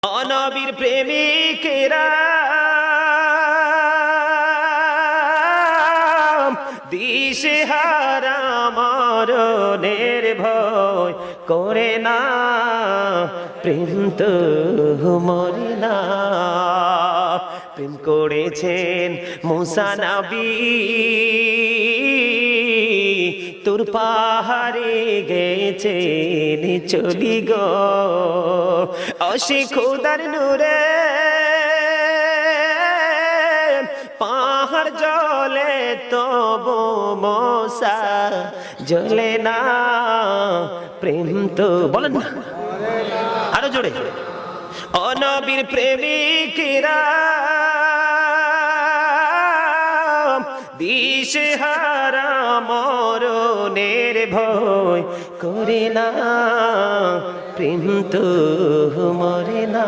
অনবীর প্রেমিকেরা দিশেহারা মরণের ভয় করে না, প্রেম তো মরে না। প্রেম করেছেন মুসা নবী, তোর পাহাড়ে গেছেন চলি গো, অসি খোদার নূরে পাহাড় জলে তবু মুসা জ্বলে না, প্রেম তো বলেন না আরো জোরে। অনবীর প্রেমিকেরা দিশেহারা মরণের ভয় করে না, প্রেম তো মরে না।